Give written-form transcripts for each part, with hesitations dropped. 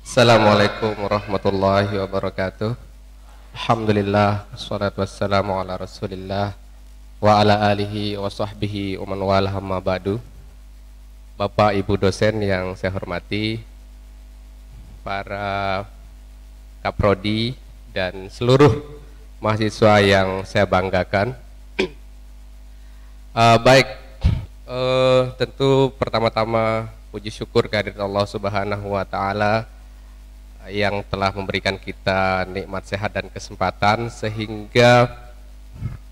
Assalamualaikum warahmatullahi wabarakatuh. Alhamdulillah, wassalatu wassalamu ala rasulillah wa ala alihi wa sahbihi wa man walah, amma ba'du. Bapak Ibu dosen yang saya hormati, para kaprodi dan seluruh mahasiswa yang saya banggakan. Tentu pertama-tama puji syukur kehadirat Allah Subhanahu wa taala yang telah memberikan kita nikmat sehat dan kesempatan sehingga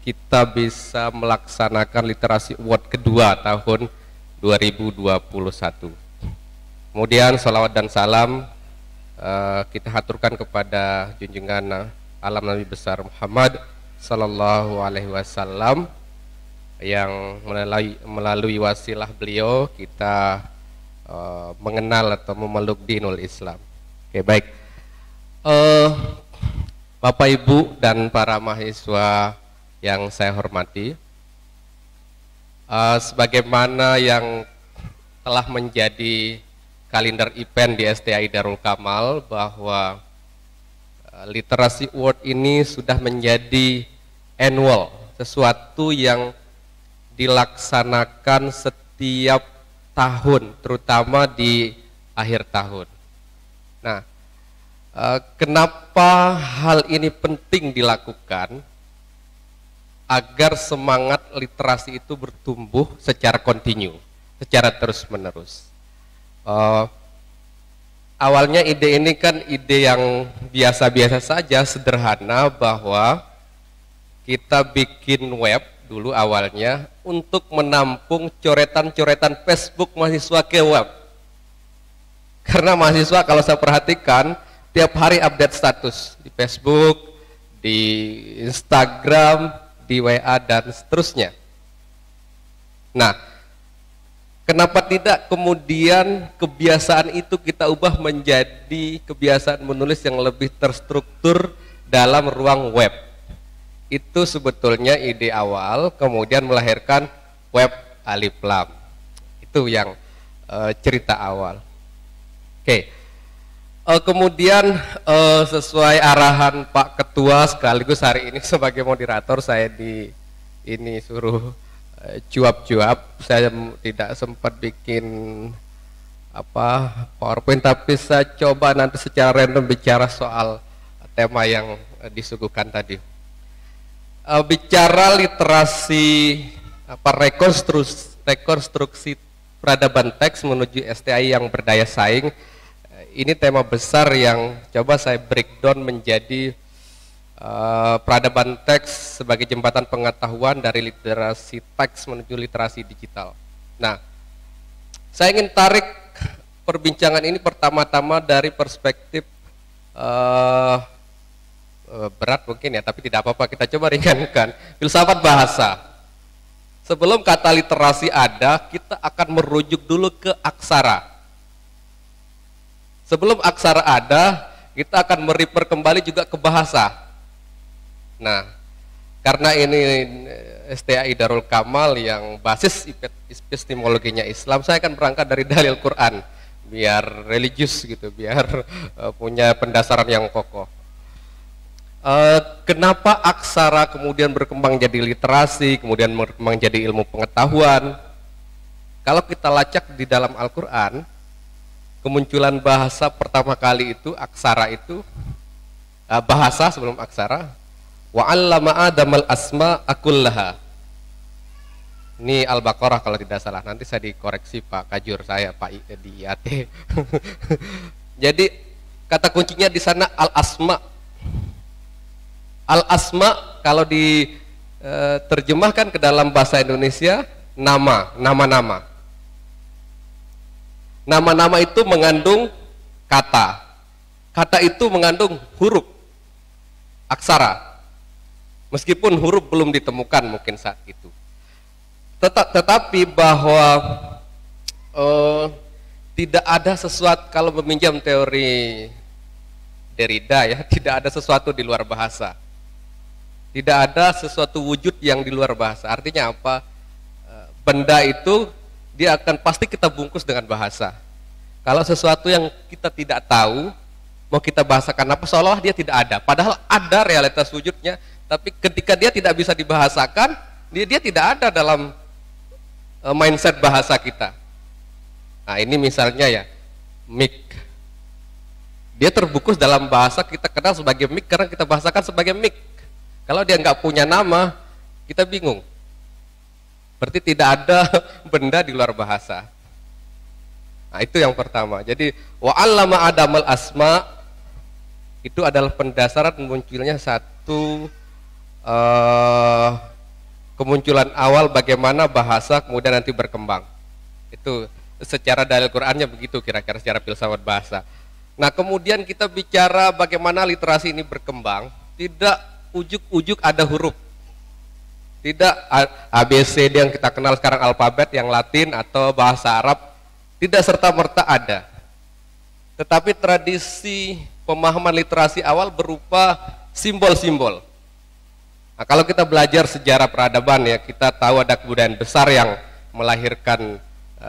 kita bisa melaksanakan literasi award kedua tahun 2021. Kemudian salawat dan salam kita haturkan kepada junjungan alam Nabi besar Muhammad sallallahu alaihi wasallam yang melalui wasilah beliau kita mengenal atau memeluk dinul Islam. Oke, baik. Bapak Ibu dan para mahasiswa yang saya hormati, sebagaimana yang telah menjadi kalender event di STAI Darul Kamal bahwa literasi award ini sudah menjadi annual, sesuatu yang dilaksanakan setiap tahun, terutama di akhir tahun. Nah, kenapa hal ini penting dilakukan? Agar semangat literasi itu bertumbuh secara kontinu, secara terus-menerus. Awalnya ide ini kan ide yang biasa-biasa saja, sederhana, bahwa kita bikin web dulu awalnya untuk menampung coretan-coretan Facebook mahasiswa ke web. Karena mahasiswa kalau saya perhatikan tiap hari update status di Facebook, di Instagram, di WA dan seterusnya. Nah, kenapa tidak kemudian kebiasaan itu kita ubah menjadi kebiasaan menulis yang lebih terstruktur dalam ruang web? Itu sebetulnya ide awal, kemudian melahirkan web Alif Lam. Itu yang cerita awal. Oke. Kemudian sesuai arahan Pak Ketua sekaligus hari ini sebagai moderator, saya suruh cuap-cuap. Saya tidak sempat bikin PowerPoint, tapi saya coba nanti secara random bicara soal tema yang disuguhkan tadi. Bicara literasi rekonstruksi peradaban teks menuju STAI yang berdaya saing, ini tema besar yang coba saya breakdown menjadi peradaban teks sebagai jembatan pengetahuan dari literasi teks menuju literasi digital. Nah, saya ingin tarik perbincangan ini pertama-tama dari perspektif berat mungkin ya, tapi tidak apa-apa, kita coba ringankan. Filsafat bahasa. Sebelum kata literasi ada, kita akan merujuk dulu ke aksara. Sebelum aksara ada, kita akan merefer kembali juga ke bahasa. Nah, karena ini STAI Darul Kamal yang basis epistemologinya Islam, saya akan berangkat dari dalil Quran, biar religius gitu, biar punya pendasaran yang kokoh. Kenapa aksara kemudian berkembang jadi literasi, kemudian berkembang jadi ilmu pengetahuan? Kalau kita lacak di dalam Al-Quran, kemunculan bahasa pertama kali itu, aksara itu, bahasa sebelum aksara, wa 'allama Adamal asma akullaha. Ini Al-Baqarah kalau tidak salah, nanti saya dikoreksi Pak Kajur saya, Pak di IAT. Jadi kata kuncinya di sana al-asma. Al-asma kalau diterjemahkan ke dalam bahasa Indonesia, nama-nama. Nama-nama itu mengandung kata. Kata itu mengandung huruf, aksara. Meskipun huruf belum ditemukan mungkin saat itu. Tetapi bahwa tidak ada sesuatu, kalau meminjam teori Derrida ya, tidak ada sesuatu di luar bahasa. Tidak ada sesuatu wujud yang di luar bahasa. Artinya apa? Benda itu dia akan pasti kita bungkus dengan bahasa. Kalau sesuatu yang kita tidak tahu, Mau kita bahasakan apa, seolah dia tidak ada. Padahal ada realitas wujudnya, tapi ketika dia tidak bisa dibahasakan, dia tidak ada dalam mindset bahasa kita. Nah ini misalnya ya, mic. Dia terbungkus dalam bahasa kita kenal sebagai mic karena kita bahasakan sebagai mic. Kalau dia nggak punya nama, kita bingung. Berarti tidak ada benda di luar bahasa. Nah itu yang pertama. Jadi wa'allama adamal asma, itu adalah pendasaran munculnya satu kemunculan awal bagaimana bahasa kemudian nanti berkembang. Itu secara dalil Qur'annya begitu kira-kira secara filsafat bahasa. Nah kemudian kita bicara bagaimana literasi ini berkembang, tidak ujuk-ujuk ada huruf. Tidak ABCD yang kita kenal sekarang, alfabet yang Latin atau bahasa Arab, tidak serta-merta ada. Tetapi tradisi pemahaman literasi awal berupa simbol-simbol. Nah, kalau kita belajar sejarah peradaban ya, kita tahu ada kebudayaan besar yang melahirkan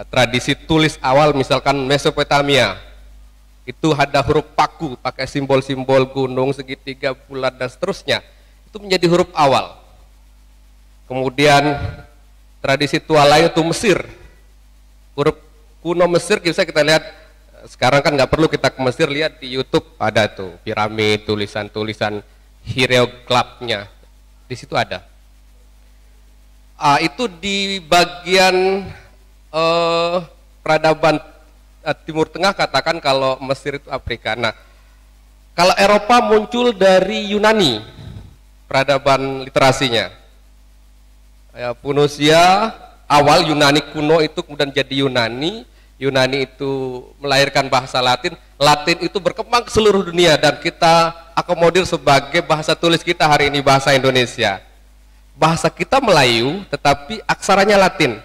tradisi tulis awal, misalkan Mesopotamia. Itu ada huruf paku, pakai simbol-simbol gunung, segitiga, bulan, dan seterusnya. Itu menjadi huruf awal. Kemudian tradisi tua lain itu Mesir. Huruf kuno Mesir bisa kita lihat, sekarang kan nggak perlu kita ke Mesir, lihat di YouTube ada tuh piramid, tulisan-tulisan hieroglifnya di situ ada. Itu di bagian peradaban Timur Tengah, katakan kalau Mesir itu Afrika. Nah, kalau Eropa muncul dari Yunani, peradaban literasinya. Ya, Phoenicia awal Yunani kuno itu kemudian jadi Yunani. Yunani itu melahirkan bahasa Latin, Latin itu berkembang ke seluruh dunia dan kita akomodir sebagai bahasa tulis kita hari ini, bahasa Indonesia. Bahasa kita Melayu, tetapi aksaranya Latin.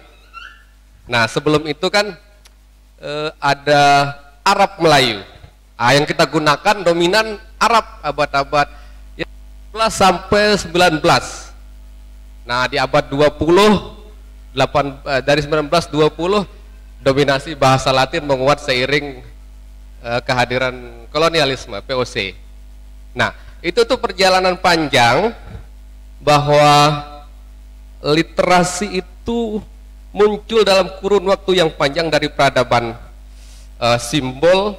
Nah sebelum itu kan ada Arab Melayu. Yang kita gunakan dominan Arab abad-abad 11 sampai 19. Nah di abad 20, dari 1920, dominasi bahasa Latin menguat seiring kehadiran kolonialisme, POC. Nah, itu tuh perjalanan panjang bahwa literasi itu muncul dalam kurun waktu yang panjang dari peradaban simbol,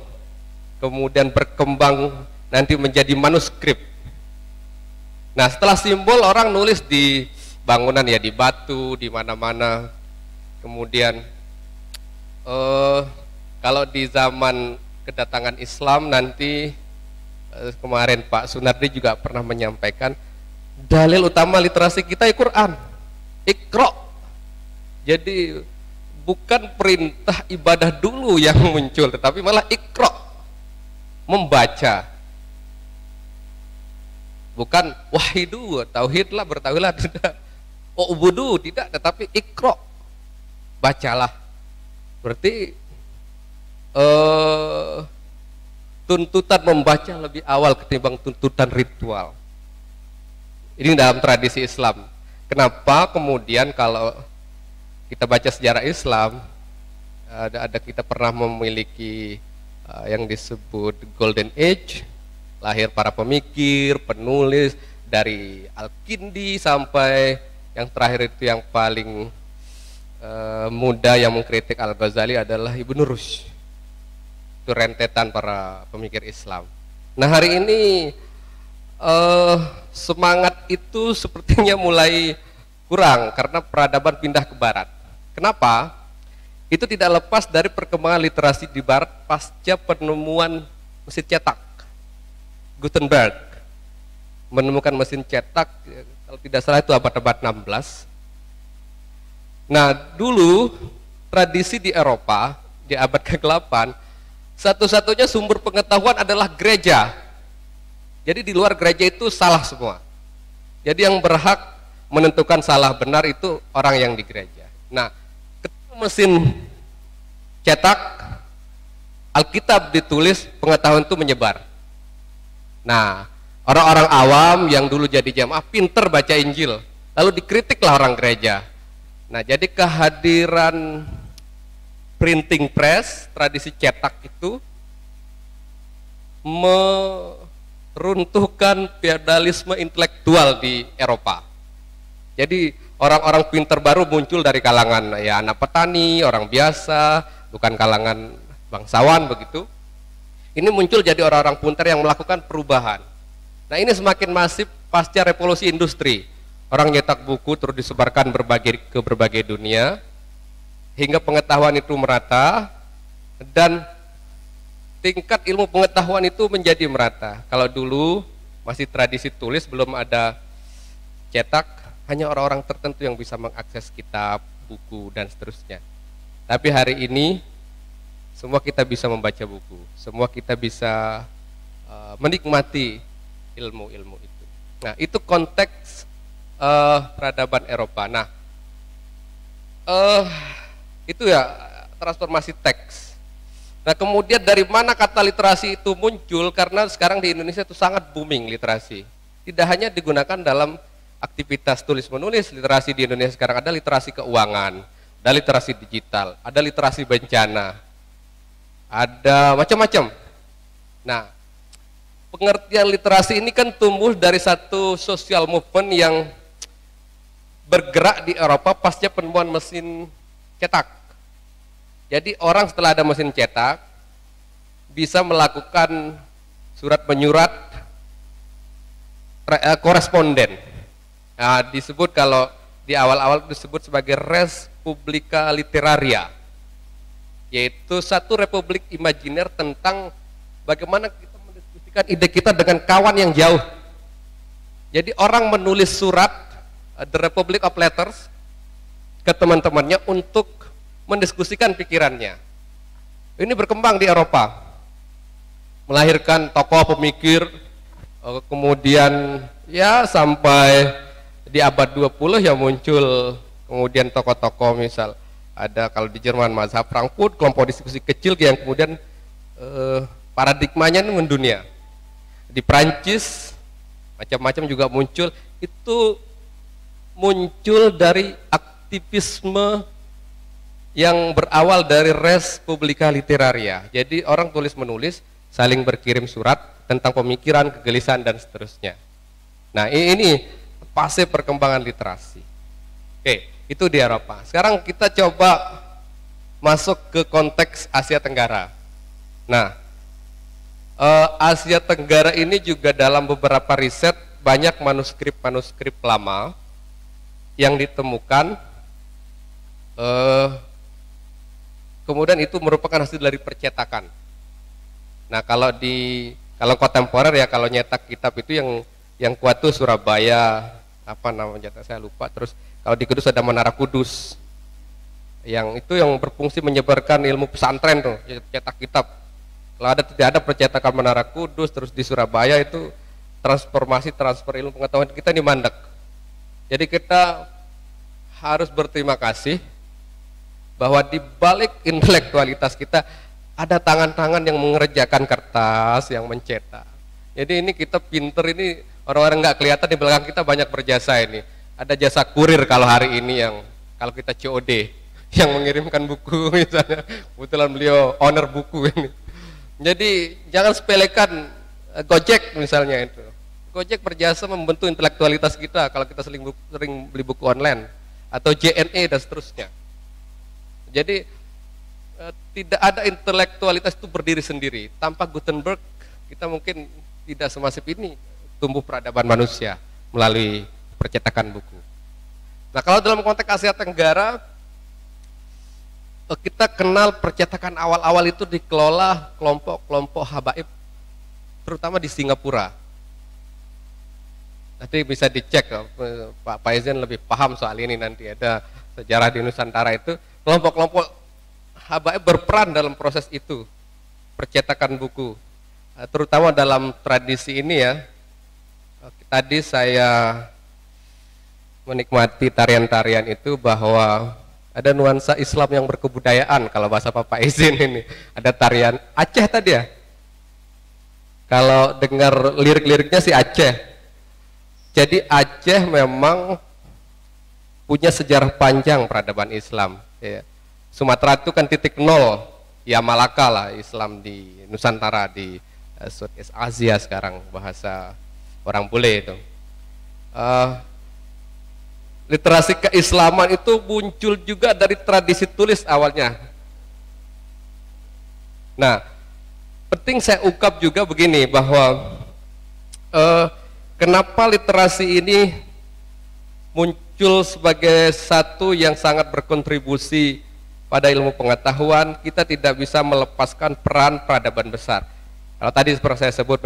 kemudian berkembang nanti menjadi manuskrip. Nah, setelah simbol orang nulis di bangunan ya, di batu, di mana-mana. Kemudian kalau di zaman kedatangan Islam nanti kemarin Pak Sunardi juga pernah menyampaikan dalil utama literasi kita Al-Quran, Iqra. Jadi bukan perintah ibadah dulu yang muncul, tetapi malah Iqra, membaca. Bukan wahidu, tauhidlah, bertauhidlah, tidak. Ubudu, tidak, tetapi Iqra, bacalah. Berarti tuntutan membaca lebih awal ketimbang tuntutan ritual. Ini dalam tradisi Islam. Kenapa kemudian kalau kita baca sejarah Islam, ada kita pernah memiliki yang disebut Golden Age, lahir para pemikir, penulis dari Al-Kindi sampai yang terakhir itu yang paling muda yang mengkritik Al-Ghazali adalah Ibnu Rushd. Itu rentetan para pemikir Islam. Nah hari ini semangat itu sepertinya mulai kurang karena peradaban pindah ke barat. Kenapa? Itu tidak lepas dari perkembangan literasi di barat pasca penemuan mesin cetak. Gutenberg menemukan mesin cetak, kalau tidak salah itu abad-abad 16. Nah dulu tradisi di Eropa di abad ke-8 satu-satunya sumber pengetahuan adalah gereja. Jadi di luar gereja itu salah semua. Jadi yang berhak menentukan salah benar itu orang yang di gereja. Nah ketika mesin cetak, Alkitab ditulis, pengetahuan itu menyebar. Nah orang-orang awam yang dulu jadi jamaah pinter baca Injil, lalu dikritiklah orang gereja. Nah jadi kehadiran printing press, tradisi cetak itu meruntuhkan feodalisme intelektual di Eropa. Jadi orang-orang pinter baru muncul dari kalangan ya anak petani, orang biasa, bukan kalangan bangsawan begitu. Ini muncul jadi orang-orang pinter yang melakukan perubahan. Nah ini semakin masif pasca revolusi industri. Orang nyetak buku terus disebarkan ke berbagai dunia, hingga pengetahuan itu merata, dan tingkat ilmu pengetahuan itu menjadi merata. Kalau dulu masih tradisi tulis, belum ada cetak, hanya orang-orang tertentu yang bisa mengakses kitab, buku, dan seterusnya. Tapi hari ini semua kita bisa membaca buku, semua kita bisa menikmati ilmu-ilmu itu. Nah, itu konteks peradaban Eropa. Nah, itu ya transformasi teks. Nah, kemudian dari mana kata literasi itu muncul? Karena sekarang di Indonesia itu sangat booming literasi. Tidak hanya digunakan dalam aktivitas tulis menulis, literasi di Indonesia sekarang ada literasi keuangan, ada literasi digital, ada literasi bencana, ada macam-macam. Nah, pengertian literasi ini kan tumbuh dari satu social movement yang bergerak di Eropa pasca penemuan mesin cetak. Jadi orang setelah ada mesin cetak bisa melakukan surat menyurat koresponden. Nah, disebut kalau di awal-awal disebut sebagai res publica literaria, yaitu satu republik imajiner tentang bagaimana kita mendiskusikan ide kita dengan kawan yang jauh. Jadi orang menulis surat The Republic of Letters ke teman-temannya untuk mendiskusikan pikirannya. Ini berkembang di Eropa, melahirkan tokoh pemikir, kemudian ya sampai di abad 20 ya muncul kemudian tokoh-tokoh, misal ada kalau di Jerman mazhab Frankfurt, kelompok diskusi kecil yang kemudian paradigmanya mendunia. Di Prancis macam-macam juga muncul. Itu muncul dari aktivisme yang berawal dari res publica literaria. Jadi orang tulis menulis, saling berkirim surat tentang pemikiran, kegelisahan, dan seterusnya. Nah, ini fase perkembangan literasi. Oke, itu di Eropa. Sekarang kita coba masuk ke konteks Asia Tenggara. Nah, Asia Tenggara ini juga dalam beberapa riset banyak manuskrip-manuskrip lama yang ditemukan, kemudian itu merupakan hasil dari percetakan. Nah, kalau kontemporer ya, kalau nyetak kitab itu yang kuat tuh Surabaya, apa namanya saya lupa. Terus kalau di Kudus ada Menara Kudus, yang itu yang berfungsi menyebarkan ilmu pesantren tuh, cetak kitab. Kalau tidak ada percetakan Menara Kudus, terus di Surabaya itu transfer ilmu pengetahuan kita ini mandek. Jadi kita harus berterima kasih bahwa di balik intelektualitas kita ada tangan-tangan yang mengerjakan kertas, yang mencetak. Jadi ini kita pinter, ini orang-orang nggak kelihatan di belakang kita banyak berjasa ini. Ada jasa kurir kalau hari ini, yang kalau kita COD yang mengirimkan buku misalnya, kebetulan beliau owner buku ini. Jadi jangan sepelekan Gojek misalnya itu. Gojek berjasa membentuk intelektualitas kita kalau kita sering beli buku online, atau JNE dan seterusnya. Jadi tidak ada intelektualitas itu berdiri sendiri. Tanpa Gutenberg kita mungkin tidak semasif ini tumbuh peradaban manusia melalui percetakan buku. Nah, kalau dalam konteks Asia Tenggara, kita kenal percetakan awal-awal itu dikelola kelompok-kelompok habaib, terutama di Singapura. Nanti bisa dicek, Pak Faizan lebih paham soal ini, nanti ada sejarah di Nusantara itu. Kelompok-kelompok habaib berperan dalam proses itu, percetakan buku, terutama dalam tradisi ini ya. Tadi saya menikmati tarian-tarian itu bahwa ada nuansa Islam yang berkebudayaan kalau bahasa Bapak izin ini. Ada tarian Aceh tadi ya. Kalau dengar lirik-liriknya si Aceh. Jadi Aceh memang punya sejarah panjang peradaban Islam. Ya. Sumatera itu kan titik nol, ya Malaka lah Islam di Nusantara, di Southeast Asia sekarang bahasa orang bule itu. Literasi keislaman itu muncul juga dari tradisi tulis awalnya. Nah, penting saya ungkap juga begini bahwa kenapa literasi ini muncul sebagai satu yang sangat berkontribusi pada ilmu pengetahuan. Kita tidak bisa melepaskan peran peradaban besar. Kalau tadi seperti saya sebut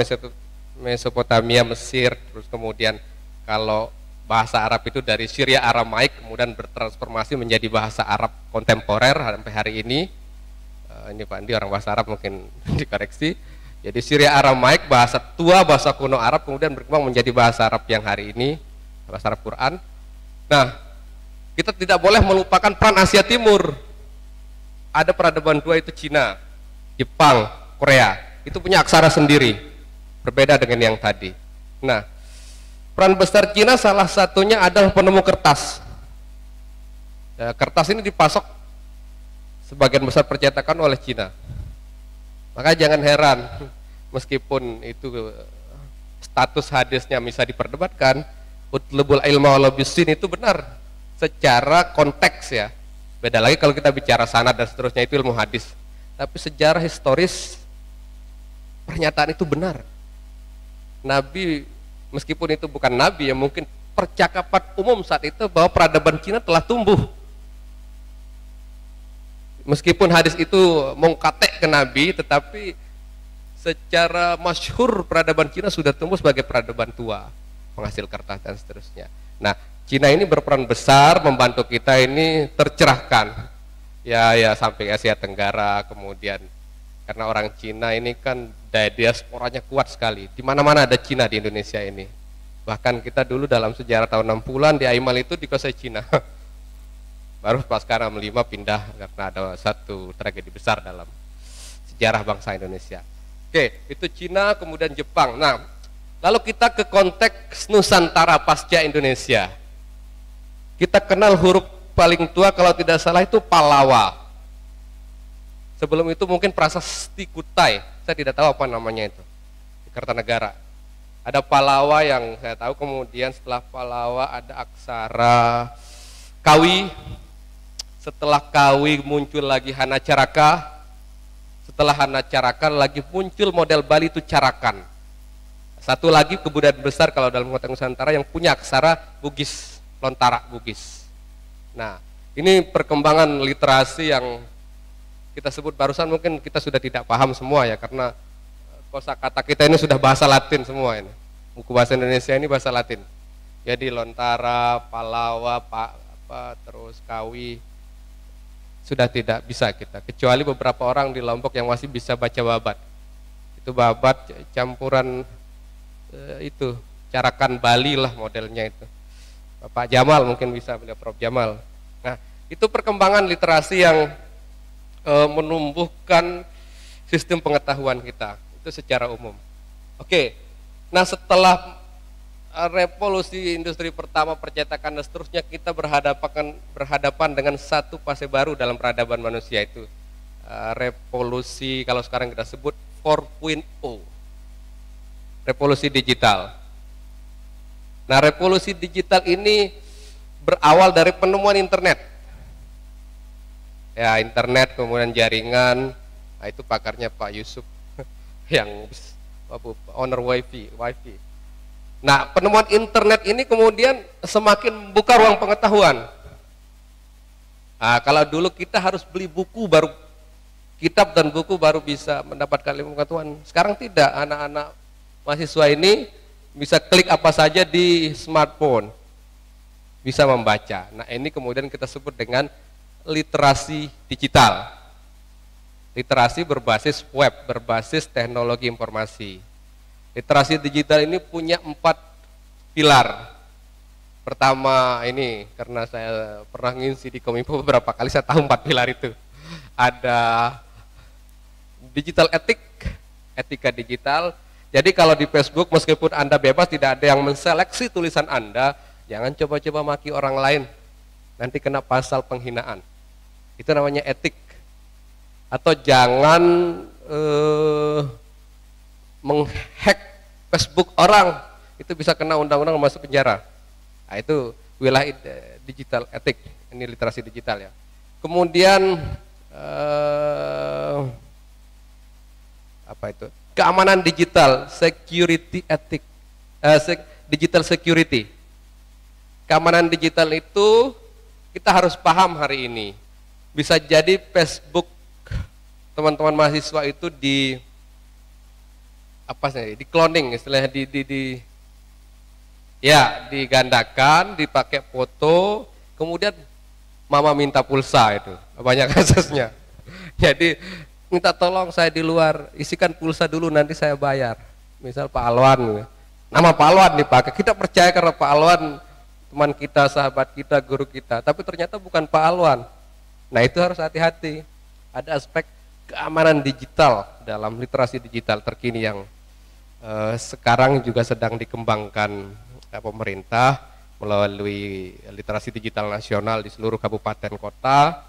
Mesopotamia, Mesir, terus kemudian kalau bahasa Arab itu dari Syria Aramaik kemudian bertransformasi menjadi bahasa Arab kontemporer sampai hari ini. Ini Pak Andi orang bahasa Arab mungkin dikoreksi. Jadi Syria Aramaik, bahasa tua, bahasa kuno Arab kemudian berkembang menjadi bahasa Arab yang hari ini, bahasa Arab Quran. Nah, kita tidak boleh melupakan peran Asia Timur. Ada peradaban dua itu Cina, Jepang, Korea. Itu punya aksara sendiri, berbeda dengan yang tadi. Nah, peran besar Cina salah satunya adalah penemu kertas. Kertas ini dipasok sebagian besar percetakan oleh Cina. Maka jangan heran, meskipun itu status hadisnya bisa diperdebatkan, utlubul ilma walau bisin itu benar secara konteks ya. Beda lagi kalau kita bicara sanad dan seterusnya, itu ilmu hadis. Tapi sejarah historis pernyataan itu benar. Nabi, meskipun itu bukan nabi ya, mungkin percakapan umum saat itu bahwa peradaban Cina telah tumbuh. Meskipun hadis itu mengkatek ke nabi, tetapi secara masyhur peradaban Cina sudah tumbuh sebagai peradaban tua, penghasil kertas dan seterusnya. Nah, Cina ini berperan besar membantu kita ini tercerahkan. Ya sampai Asia Tenggara, kemudian karena orang Cina ini kan daya diasporanya kuat sekali. Di mana-mana ada Cina di Indonesia ini. Bahkan kita dulu dalam sejarah tahun 60-an di Aimal itu dikuasai Cina. Baru pasca 65 pindah karena ada satu tragedi besar dalam sejarah bangsa Indonesia. Oke, itu Cina, kemudian Jepang. Nah, lalu kita ke konteks Nusantara pasca Indonesia. Kita kenal huruf paling tua kalau tidak salah itu Pallawa. Sebelum itu mungkin prasasti Kutai, saya tidak tahu apa namanya itu, di Kertanegara. Ada Pallawa yang saya tahu, kemudian setelah Pallawa ada aksara Kawi, setelah Kawi muncul lagi Hanacaraka, setelah Hanacaraka lagi muncul model Bali itu Carakan. Satu lagi kebudayaan besar kalau dalam konteks Nusantara yang punya aksara Bugis, Lontara Bugis. Nah, ini perkembangan literasi yang kita sebut barusan mungkin kita sudah tidak paham semua ya, karena kosakata kita ini sudah bahasa Latin semua ini. Buku bahasa Indonesia ini bahasa Latin. Jadi Lontara, Pallawa, terus Kawi sudah tidak bisa kita, kecuali beberapa orang di Lombok yang masih bisa baca babat. Itu babat campuran itu Carakan Bali lah modelnya itu. Bapak Jamal mungkin bisa, beliau Prof Jamal. Nah, itu perkembangan literasi yang menumbuhkan sistem pengetahuan kita itu secara umum. Oke, nah setelah revolusi industri pertama, percetakan dan seterusnya, kita berhadapan dengan satu fase baru dalam peradaban manusia, itu revolusi kalau sekarang kita sebut 4.0, revolusi digital. Nah, revolusi digital ini berawal dari penemuan internet. Ya, internet kemudian jaringan. Nah, itu pakarnya Pak Yusuf yang owner wifi. Nah, penemuan internet ini kemudian semakin buka ruang pengetahuan. Nah, kalau dulu kita harus beli buku baru, kitab dan buku baru bisa mendapatkan ilmu pengetahuan. Sekarang tidak, anak-anak mahasiswa ini bisa klik apa saja di smartphone, bisa membaca. Nah, ini kemudian kita sebut dengan literasi digital. Literasi berbasis web, berbasis teknologi informasi. Literasi digital ini punya 4 pilar. Pertama ini, karena saya pernah ngisi di Kominfo beberapa kali, saya tahu 4 pilar itu. Ada digital etika digital. Jadi kalau di Facebook, meskipun Anda bebas, tidak ada yang menseleksi tulisan Anda, jangan coba-coba maki orang lain. Nanti kena pasal penghinaan. Itu namanya etik. Atau jangan menghack Facebook orang, itu bisa kena undang-undang masuk penjara. Nah, itu wilayah digital etik, ini literasi digital ya. Kemudian apa itu? Keamanan digital, security etik, digital security. Keamanan digital itu kita harus paham hari ini. Bisa jadi Facebook teman-teman mahasiswa itu di apa sih? Di cloning istilahnya, digandakan, dipakai foto, kemudian mama minta pulsa, itu banyak kasusnya. Jadi minta tolong saya di luar, isikan pulsa dulu nanti saya bayar. Misal Pak Alwan, nama Pak Alwan dipakai, kita percaya karena Pak Alwan teman kita, sahabat kita, guru kita, tapi ternyata bukan Pak Alwan. Nah, itu harus hati-hati. Ada aspek keamanan digital dalam literasi digital terkini yang sekarang juga sedang dikembangkan pemerintah melalui literasi digital nasional di seluruh kabupaten kota.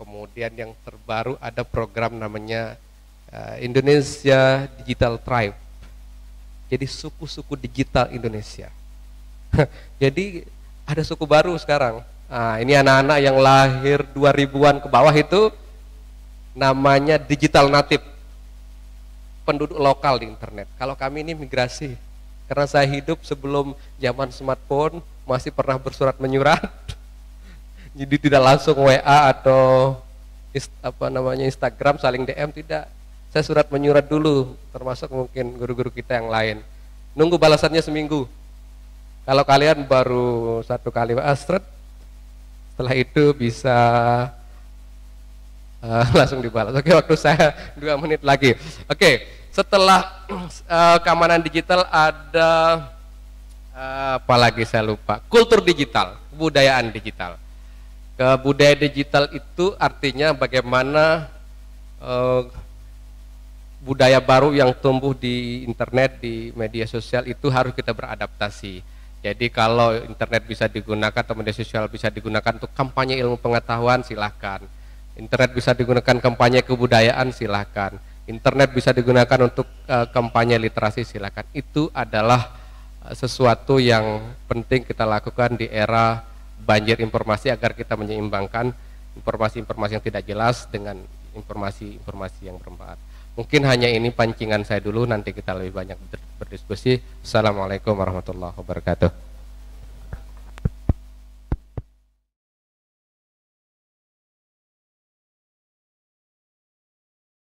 Kemudian yang terbaru ada program namanya Indonesia Digital Tribe. Jadi suku-suku digital Indonesia. Jadi ada suku baru sekarang. Nah, ini anak-anak yang lahir 2000-an ke bawah itu namanya digital native, penduduk lokal di internet. Kalau kami ini migrasi, karena saya hidup sebelum zaman smartphone, masih pernah bersurat menyurat. Jadi tidak langsung WA atau Instagram saling DM, tidak. Saya surat menyurat dulu, termasuk mungkin guru-guru kita yang lain. Nunggu balasannya seminggu. Kalau kalian baru satu kali asret, setelah itu bisa langsung dibalas. Oke, waktu saya 2 menit lagi. Oke, setelah keamanan digital ada apa lagi saya lupa. Kultur digital, kebudayaan digital. Kebudayaan digital itu artinya bagaimana budaya baru yang tumbuh di internet, di media sosial itu harus kita beradaptasi. Jadi kalau internet bisa digunakan atau media sosial bisa digunakan untuk kampanye ilmu pengetahuan, silahkan. Internet bisa digunakan kampanye kebudayaan, silahkan. Internet bisa digunakan untuk kampanye literasi, silahkan. Itu adalah sesuatu yang penting kita lakukan di era banjir informasi agar kita menyeimbangkan informasi-informasi yang tidak jelas dengan informasi-informasi yang bermanfaat. Mungkin hanya ini pancingan saya dulu, nanti kita lebih banyak berdiskusi. Assalamualaikum warahmatullahi wabarakatuh.